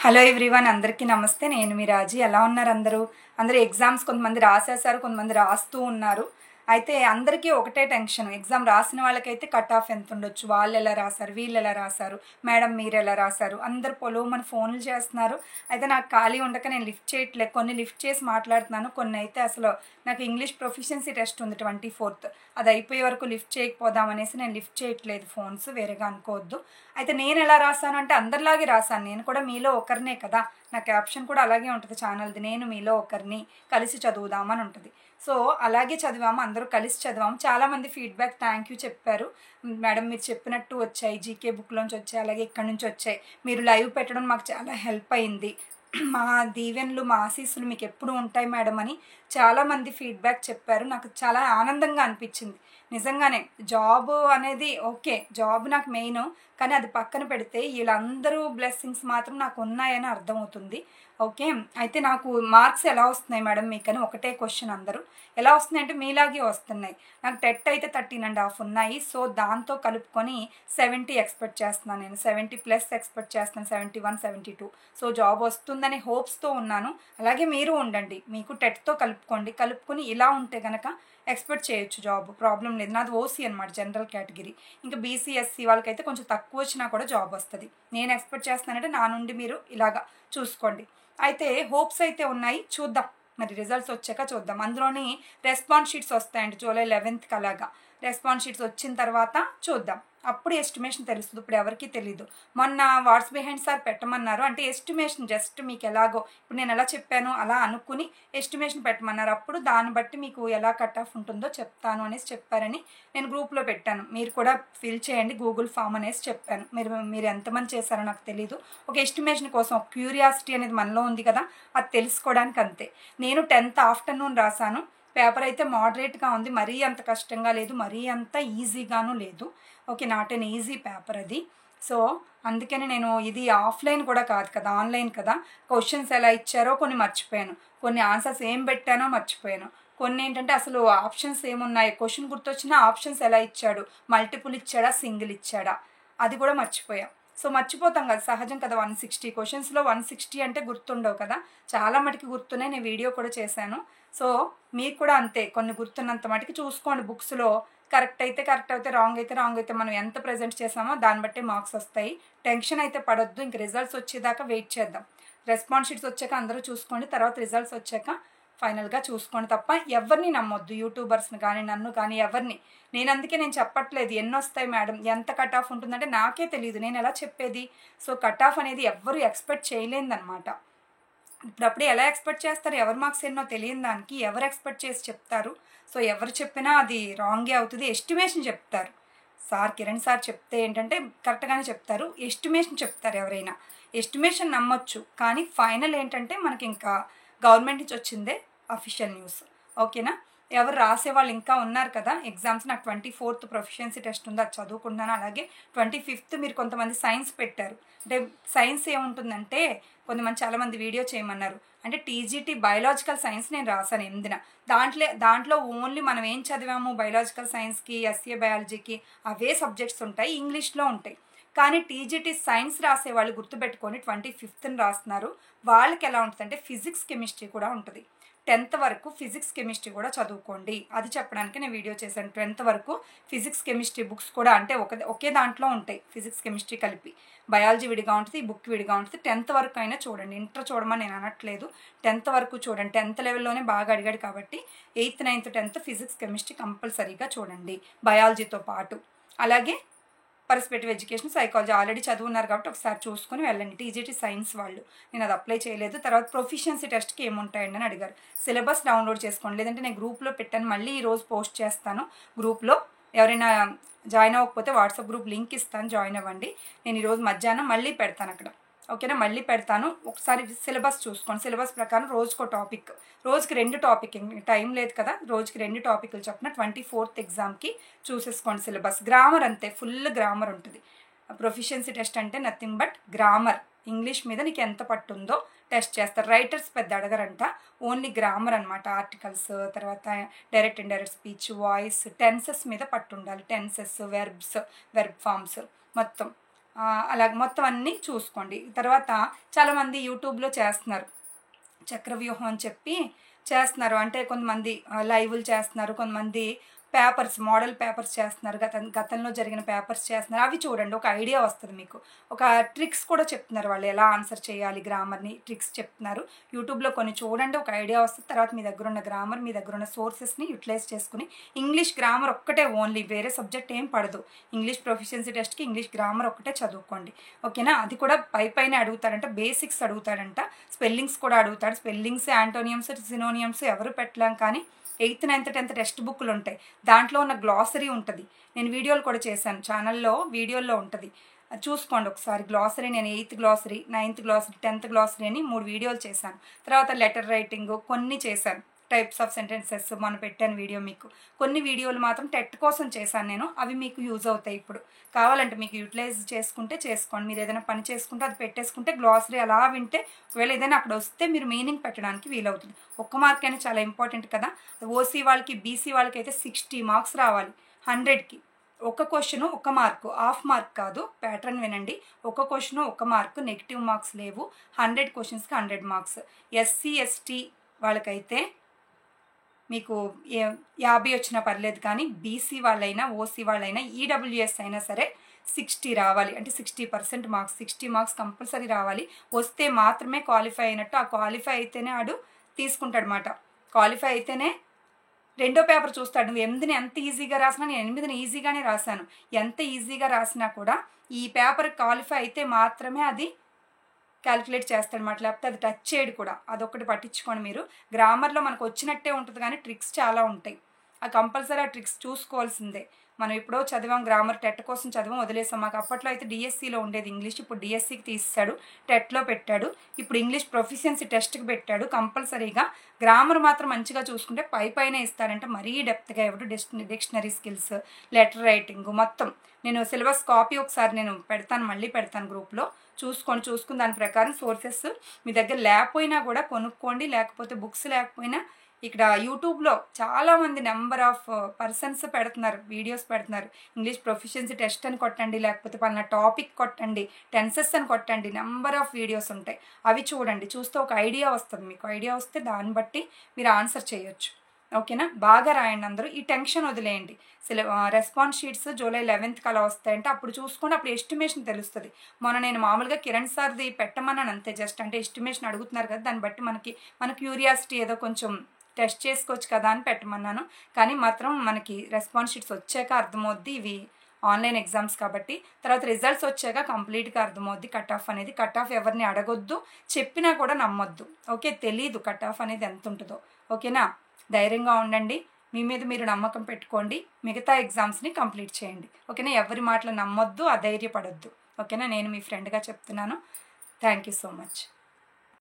Hello everyone, అందరికీ నమస్తే. నేను మీ రాజీ. ఎలా ఉన్నారు అందరూ ఎగ్జామ్స్ కొంతమంది రాసేసారు, కొంతమంది రాస్తూ ఉన్నారు. అయితే అందరికీ ఒకటే టెన్షన్. ఎగ్జామ్ రాసిన వాళ్ళకైతే కట్ ఆఫ్ ఎంత ఉండొచ్చు, వాళ్ళు ఎలా రాశారు, వీళ్ళు ఎలా రాశారు, మేడం మీరు ఎలా రాశారు, అందరు మన ఫోన్లు చేస్తున్నారు. అయితే నాకు ఖాళీ ఉండక నేను లిఫ్ట్ చేయట్లేదు. కొన్ని లిఫ్ట్ చేసి మాట్లాడుతున్నాను, కొన్ని అయితే అసలు నాకు ఇంగ్లీష్ ప్రొఫిషియన్సీ టెస్ట్ ఉంది 24th. అది అయిపోయే వరకు లిఫ్ట్ చేయకపోదాం అనేసి నేను లిఫ్ట్ చేయట్లేదు ఫోన్స్, వేరేగా అనుకోవద్దు. అయితే నేను ఎలా రాశాను అంటే అందరిలాగే రాశాను. నేను కూడా మీలో ఒకరినే కదా, నా క్యాప్షన్ కూడా అలాగే ఉంటుంది ఛానల్ది, నేను మీలో ఒకరిని, కలిసి చదువుదామని ఉంటుంది. సో అలాగే చదివాము, అందరూ కలిసి చదివాము. చాలామంది ఫీడ్బ్యాక్ థ్యాంక్ యూ చెప్పారు. మేడం మీరు చెప్పినట్టు వచ్చాయి, జీకే బుక్లోంచి వచ్చాయి, అలాగే ఇక్కడ నుంచి వచ్చాయి. మీరు లైవ్ పెట్టడం మాకు చాలా హెల్ప్ అయింది. మా దీవెనలు, మా ఆశీస్సులు మీకు ఎప్పుడు ఉంటాయి మేడం అని చాలామంది ఫీడ్బ్యాక్ చెప్పారు. నాకు చాలా ఆనందంగా అనిపించింది. నిజంగానే జాబ్ అనేది ఓకే, జాబ్ నాకు మెయిన్, కానీ అది పక్కన పెడితే వీళ్ళందరూ బ్లెస్సింగ్స్ మాత్రం నాకు ఉన్నాయని అర్థమవుతుంది. ఓకే, అయితే నాకు మార్క్స్ ఎలా వస్తున్నాయి మేడం మీకని ఒకటే క్వశ్చన్. అందరూ ఎలా వస్తున్నాయి అంటే మీలాగే వస్తున్నాయి. నాకు టెట్ అయితే 13.5 ఉన్నాయి. సో దాంతో కలుపుకొని 70 ఎక్స్పెక్ట్ చేస్తున్నాను. నేను 70+ ఎక్స్పెక్ట్ చేస్తున్నాను, 71, 72. సో జాబ్ వస్తుందని హోప్స్తో ఉన్నాను. అలాగే మీరు ఉండండి, మీకు టెట్తో కలుపుకొని ఇలా ఉంటే కనుక ఎక్స్పెక్ట్ చేయొచ్చు జాబ్, ప్రాబ్లం లేదు. నాది ఓసీ అనమాట, జనరల్ కేటగిరీ. ఇంకా బీసీఎస్సీ వాళ్ళకైతే కొంచెం తక్కువ వచ్చినా కూడా జాబ్ వస్తుంది. నేను ఎక్స్పెక్ట్ చేస్తున్నానంటే నా నుండి మీరు ఇలాగా చూసుకోండి. అయితే హోప్స్ అయితే ఉన్నాయి, చూద్దాం మరి రిజల్ట్స్ వచ్చాక చూద్దాం. అందులోని రెస్పాన్స్ షీట్స్ వస్తాయండి జూలై 11th అలాగా. రెస్పాన్స్ షీట్స్ వచ్చిన తర్వాత చూద్దాం, అప్పుడు ఎస్టిమేషన్ తెలుస్తుంది. ఇప్పుడు ఎవరికి తెలీదు. మొన్న వాట్స్ బిహైండ్ సార్ పెట్టమన్నారు, అంటే ఎస్టిమేషన్ జస్ట్ మీకు ఎలాగో ఇప్పుడు నేను ఎలా చెప్పాను అలా అనుకుని ఎస్టిమేషన్ పెట్టమన్నారు. అప్పుడు దాన్ని బట్టి మీకు ఎలా కట్ ఆఫ్ ఉంటుందో చెప్తాను అనేసి చెప్పారని నేను గ్రూప్లో పెట్టాను. మీరు కూడా ఫిల్ చేయండి గూగుల్ ఫామ్ అనేసి చెప్పాను. మీరు ఎంతమంది చేశారో నాకు తెలీదు. ఒక ఎస్టిమేషన్ కోసం క్యూరియాసిటీ అనేది మనలో ఉంది కదా, అది తెలుసుకోవడానికి అంతే. నేను 10th ఆఫ్టర్నూన్ రాశాను. పేపర్ అయితే మోడరేట్గా ఉంది, మరీ అంత కష్టంగా లేదు, మరీ అంత ఈజీగాను లేదు. Okay, not an easy paper అది. సో అందుకని నేను ఇది ఆఫ్లైన్ కూడా కాదు కదా, ఆన్లైన్ కదా. క్వశ్చన్స్ ఎలా ఇచ్చారో కొన్ని మర్చిపోయాను, కొన్ని ఆన్సర్స్ ఏం పెట్టానో మర్చిపోయాను, కొన్ని ఏంటంటే అసలు ఆప్షన్స్ ఏమున్నాయి, క్వశ్చన్ గుర్తొచ్చినా ఆప్షన్స్ ఎలా ఇచ్చాడు, మల్టిపుల్ ఇచ్చాడా, సింగిల్ ఇచ్చాడా, అది కూడా మర్చిపోయా. సో మర్చిపోతాం కదా, సహజం కదా. 160 క్వశ్చన్స్లో 160 అంటే గుర్తుండవు కదా, చాలా మటుకు గుర్తున్నాయి. నేను వీడియో కూడా చేశాను. సో మీకు కూడా అంతే, కొన్ని గుర్తున్నంత మటుకు చూసుకోండి. బుక్స్లో కరెక్ట్ అయితే కరెక్ట్ అయితే, రాంగ్ అయితే మనం ఎంత ప్రజెంట్ చేసామో దాన్ని బట్టి మార్క్స్ వస్తాయి. టెన్షన్ అయితే పడొద్దు. ఇంక రిజల్ట్స్ వచ్చేదాకా వెయిట్ చేద్దాం. రెస్పాన్స్ షీట్స్ వచ్చాక అందరూ చూసుకోండి, తర్వాత రిజల్ట్స్ వచ్చాక ఫైనల్గా చూసుకోండి. తప్ప ఎవరిని నమ్మొద్దు, యూట్యూబర్స్ని కానీ నన్ను కానీ ఎవరిని. అందుకే నేను చెప్పట్లేదు ఎన్ని వస్తాయి మేడం, ఎంత కట్ ఆఫ్ ఉంటుందంటే నాకే తెలియదు, నేను ఎలా చెప్పేది. సో కట్ ఆఫ్ అనేది ఎవ్వరు ఎక్స్పెక్ట్ చేయలేదన్నమాట. ఇప్పుడప్పుడే ఎలా ఎక్స్పెక్ట్ చేస్తారు, ఎవరి మార్క్స్ ఎన్నో తెలియని దానికి ఎవరు ఎక్స్పెక్ట్ చేసి చెప్తారు. సో ఎవరు చెప్పినా అది రాంగే అవుతుంది. ఎస్టిమేషన్ చెప్తారు సార్, కిరణ్ సార్ చెప్తే ఏంటంటే కరెక్ట్గానే చెప్తారు. ఎస్టిమేషన్ చెప్తారు ఎవరైనా, ఎస్టిమేషన్ నమ్మొచ్చు. కానీ ఫైనల్ ఏంటంటే మనకి ఇంకా గవర్నమెంట్ నుంచి వచ్చిందే అఫీషియల్ న్యూస్. ఓకేనా, ఎవరు రాసేవాళ్ళు ఇంకా ఉన్నారు కదా ఎగ్జామ్స్. నాకు 24th ప్రొఫిషియన్సీ టెస్ట్ ఉంది, అది చదువుకుంటున్నాను. అలాగే 25th మీరు కొంతమంది సైన్స్ పెట్టారు. అంటే సైన్స్ ఏముంటుందంటే కొంతమంది చాలామంది వీడియో చేయమన్నారు. అంటే టీజీటీ బయాలజికల్ సైన్స్ నేను రాశాను 8న. దాంట్లో ఓన్లీ మనం ఏం చదివాము, బయాలజికల్ సైన్స్కి, ఎస్ఏ బయాలజీకి అవే సబ్జెక్ట్స్ ఉంటాయి, ఇంగ్లీష్లో ఉంటాయి. కానీ టీజీటీ సైన్స్ రాసే వాళ్ళు గుర్తుపెట్టుకొని 25th రాస్తున్నారు. వాళ్ళకి ఎలా ఉంటుందంటే ఫిజిక్స్ కెమిస్ట్రీ కూడా ఉంటుంది. 10th వరకు ఫిజిక్స్ కెమిస్ట్రీ కూడా చదువుకోండి, అది చెప్పడానికి నేను వీడియో చేశాను. 10th వరకు ఫిజిక్స్ కెమిస్ట్రీ బుక్స్ కూడా అంటే ఒకే దాంట్లో ఉంటాయి, ఫిజిక్స్ కెమిస్ట్రీ కలిపి. బయాలజీ విడిగా ఉంటుంది, ఈ బుక్ విడిగా ఉంటుంది. 10th వరకు అయినా చూడండి, ఇంటర్ చూడమని నేను అనట్లేదు, 10th వరకు చూడండి. 10th లెవెల్లోనే బాగా అడిగాడు కాబట్టి 8th, 9th, 10th physics chemistry కంపల్సరీగా చూడండి బయాలజీతో పాటు. అలాగే పర్స్పెక్టివ్ ఎడ్యుకేషన్, సైకాలజీ ఆల్రెడీ చదువున్నారు కాబట్టి ఒకసారి చూసుకొని వెళ్ళండి. టీజీటీ సైన్స్ వాళ్ళు, నేను అది అప్లై చేయలేదు. తర్వాత ప్రొఫిషియన్సీ టెస్ట్కి ఏముంటాయండి అని అడిగారు. సిలబస్ డౌన్లోడ్ చేసుకోండి, లేదంటే నేను గ్రూప్లో పెట్టాను, మళ్ళీ ఈరోజు పోస్ట్ చేస్తాను గ్రూప్లో. ఎవరైనా జాయిన్ అవ్వకపోతే వాట్సాప్ గ్రూప్ లింక్ ఇస్తాను, జాయిన్ అవ్వండి. నేను ఈరోజు మధ్యాహ్నం మళ్ళీ పెడతాను అక్కడ. ఓకేనా, మళ్ళీ పెడతాను. ఒకసారి సిలబస్ చూసుకోండి. సిలబస్ ప్రకారం రోజుకో టాపిక్, రోజుకి 2 టాపిక్, టైం లేదు కదా, రోజుకి 2 టాపిక్లు చొప్పున 24th ఎగ్జామ్కి చూసేసుకోండి సిలబస్. గ్రామర్ అంతే, ఫుల్ గ్రామర్ ఉంటుంది. ప్రొఫిషియన్సీ టెస్ట్ అంటే నథింగ్ బట్ గ్రామర్. ఇంగ్లీష్ మీద నీకు ఎంత పట్టుందో టెస్ట్ చేస్తారు. రైటర్స్ పెద్ద అడగరంట, ఓన్లీ గ్రామర్ అనమాట. ఆర్టికల్స్, తర్వాత direct indirect speech, voice, tenses మీద పట్టుండాలి. టెన్సెస్, వెర్బ్ ఫామ్స్ మొత్తం అలాగ మొత్తం అన్నీ చూసుకోండి. తర్వాత చాలామంది యూట్యూబ్లో చేస్తున్నారు, చక్రవ్యూహం అని చెప్పి చేస్తున్నారు. అంటే కొంతమంది లైవ్లు చేస్తున్నారు, కొంతమంది పేపర్స్, మోడల్ పేపర్స్ చేస్తున్నారు, గతంలో జరిగిన పేపర్స్ చేస్తున్నారు. అవి చూడండి, ఒక ఐడియా వస్తుంది మీకు. ఒక ట్రిక్స్ కూడా చెప్తున్నారు, వాళ్ళు ఎలా ఆన్సర్ చేయాలి గ్రామర్ని ట్రిక్స్ చెప్తున్నారు. యూట్యూబ్లో కొన్ని చూడండి, ఒక ఐడియా వస్తుంది. తర్వాత మీ దగ్గర ఉన్న గ్రామర్, మీ దగ్గర ఉన్న సోర్సెస్ని యూటిలైజ్ చేసుకుని ఇంగ్లీష్ గ్రామర్ ఒక్కటే ఓన్లీ, వేరే సబ్జెక్ట్ ఏం పడదు. ఇంగ్లీష్ ప్రొఫిషియన్సీ టెస్ట్కి ఇంగ్లీష్ గ్రామర్ ఒక్కటే చదువుకోండి, ఓకేనా. అది కూడా పైన అడుగుతాడంట, బేసిక్స్ అడుగుతాడంట, స్పెల్లింగ్స్ కూడా అడుగుతాడు. స్పెల్లింగ్స్, యాంటోనియమ్స్, సినోనియమ్స్ ఎవరు పెట్టలేం, కానీ 8th, 9th, 10th టెక్స్ట్ బుక్లు ఉంటాయి, దాంట్లో ఉన్న గ్లాసరీ ఉంటుంది. నేను వీడియోలు కూడా చేశాను ఛానల్లో, వీడియోల్లో ఉంటుంది, చూసుకోండి ఒకసారి. గ్లాసరీ నేను 8th glossary, 9th glossary, 10th glossary అని 3 వీడియోలు చేశాను. తర్వాత లెటర్ రైటింగ్ కొన్ని చేశాను, టైప్స్ ఆఫ్ సెంటెన్సెస్ మొన్న పెట్టాను వీడియో మీకు. కొన్ని వీడియోలు మాత్రం టెట్ కోసం చేశాను నేను, అవి మీకు యూజ్ అవుతాయి. ఇప్పుడు కావాలంటే మీకు యూటిలైజ్ చేసుకుంటే చేసుకోండి. మీరు ఏదైనా పని చేసుకుంటే అది పెట్టేసుకుంటే గ్లాసరీ అలా వింటే ఒకవేళ ఏదైనా అక్కడ వస్తే మీరు మీనింగ్ పెట్టడానికి వీలవుతుంది. ఒక్క మార్క్ అయినా చాలా ఇంపార్టెంట్ కదా. ఓసీ వాళ్ళకి, బీసీ వాళ్ళకి అయితే 60 మార్క్స్ రావాలి 100కి. ఒక క్వశ్చన్ 1 మార్కు, హాఫ్ మార్క్ కాదు, ప్యాటర్న్ వినండి. ఒక క్వశ్చన్ 1 మార్కు, నెగిటివ్ మార్క్స్ లేవు. 100 క్వశ్చన్స్కి 100 మార్క్స్. ఎస్సీ ఎస్టీ వాళ్ళకైతే మీకు 50 వచ్చినా పర్లేదు, కానీ బీసీ వాళ్ళైనా, ఓసీ వాళ్ళైనా, ఈడబ్ల్యూఎస్ అయినా సరే 60 రావాలి. అంటే 60% మార్క్స్, 60 మార్క్స్ కంపల్సరీ రావాలి. వస్తే మాత్రమే క్వాలిఫై అయినట్టు. ఆ క్వాలిఫై అయితేనే ఆడు తీసుకుంటాడు అన్నమాట. క్వాలిఫై అయితేనే రెండో పేపర్ చూస్తాడు. నువ్వు 8ని ఎంత ఈజీగా రాసినా, నేను 8ని ఈజీగానే రాశాను, ఎంత ఈజీగా రాసినా కూడా ఈ పేపర్ క్వాలిఫై అయితే మాత్రమే అది క్యాలిక్యులేట్ చేస్తాడనమాట, లేకపోతే అది టచ్ చేయడు కూడా. అదొకటి పట్టించుకోండి మీరు. గ్రామర్లో మనకు వచ్చినట్టే ఉంటుంది, కానీ ట్రిక్స్ చాలా ఉంటాయి. ఆ కంపల్సరీ ఆ ట్రిక్స్ చూసుకోవాల్సిందే. మనం ఎప్పుడో చదివాం, గ్రామర్ టెట్ కోసం చదివాం, వదిలేసాం. మాకు అప్పట్లో అయితే డిఎస్సిలో ఉండేది ఇంగ్లీష్, ఇప్పుడు డిఎస్సికి తీసాడు, టెట్లో పెట్టాడు, ఇప్పుడు ఇంగ్లీష్ ప్రొఫిషియన్సీ టెస్ట్కి పెట్టాడు. కంపల్సరీగా గ్రామర్ మాత్రం మంచిగా చూసుకుంటే పైన ఇస్తారంటే మరీ డెప్త్గా ఎవరు డిక్షనరీ స్కిల్స్, లెటర్ రైటింగ్ మొత్తం. నేను సిలబస్ కాపీ ఒకసారి నేను పెడతాను, మళ్ళీ పెడతాను గ్రూప్లో, చూసుకుని దాని ప్రకారం సోర్సెస్ మీ దగ్గర లేకపోయినా కూడా కొనుక్కోండి. లేకపోతే బుక్స్ లేకపోయినా ఇక్కడ యూట్యూబ్లో చాలామంది నెంబర్ ఆఫ్ పర్సన్స్ పెడుతున్నారు, వీడియోస్ పెడుతున్నారు. ఇంగ్లీష్ ప్రొఫిషియన్సీ టెస్ట్ అని కొట్టండి, లేకపోతే పలానా టాపిక్ కొట్టండి, టెన్సెస్ అని కొట్టండి, నెంబర్ ఆఫ్ వీడియోస్ ఉంటాయి. అవి చూడండి, చూస్తే ఒక ఐడియా వస్తుంది. మీకు ఐడియా వస్తే దాన్ని బట్టి మీరు ఆన్సర్ చేయొచ్చు, ఓకేనా. బాగా రాయండి అందరూ, ఈ టెన్షన్ వదిలేయండి. రెస్పాన్స్ షీట్స్ జూలై 11th అలా వస్తాయంటే అప్పుడు చూసుకొని అప్పుడు ఎస్టిమేషన్ తెలుస్తుంది. మొన్న నేను మామూలుగా కిరణ్ సార్ది పెట్టమన్నాను అంతే, జస్ట్ అంటే ఎస్టిమేషన్ అడుగుతున్నారు కదా, దాన్ని బట్టి మన క్యూరియాసిటీ ఏదో కొంచెం టెస్ట్ చేసుకోవచ్చు కదా అని పెట్టమన్నాను. కానీ మాత్రం మనకి రెస్పాన్స్ షీట్స్ వచ్చాక అర్థమవుద్ది, ఇవి ఆన్లైన్ ఎగ్జామ్స్ కాబట్టి. తర్వాత రిజల్ట్స్ వచ్చాక కంప్లీట్గా అర్థమవుద్ది కట్ ఆఫ్ అనేది. కట్ ఆఫ్ ఎవరిని అడగొద్దు, చెప్పినా కూడా నమ్మొద్దు, ఓకే. తెలీదు కట్ ఆఫ్ అనేది ఎంత ఉంటుందో, ఓకేనా. ధైర్యంగా ఉండండి, మీ మీద మీరు నమ్మకం పెట్టుకోండి, మిగతా ఎగ్జామ్స్ని కంప్లీట్ చేయండి, ఓకేనా. ఎవరి మాటలు నమ్మొద్దు, అధైర్యపడొద్దు, ఓకేనా. నేను మీ ఫ్రెండ్గా చెప్తున్నాను. Thank you so much.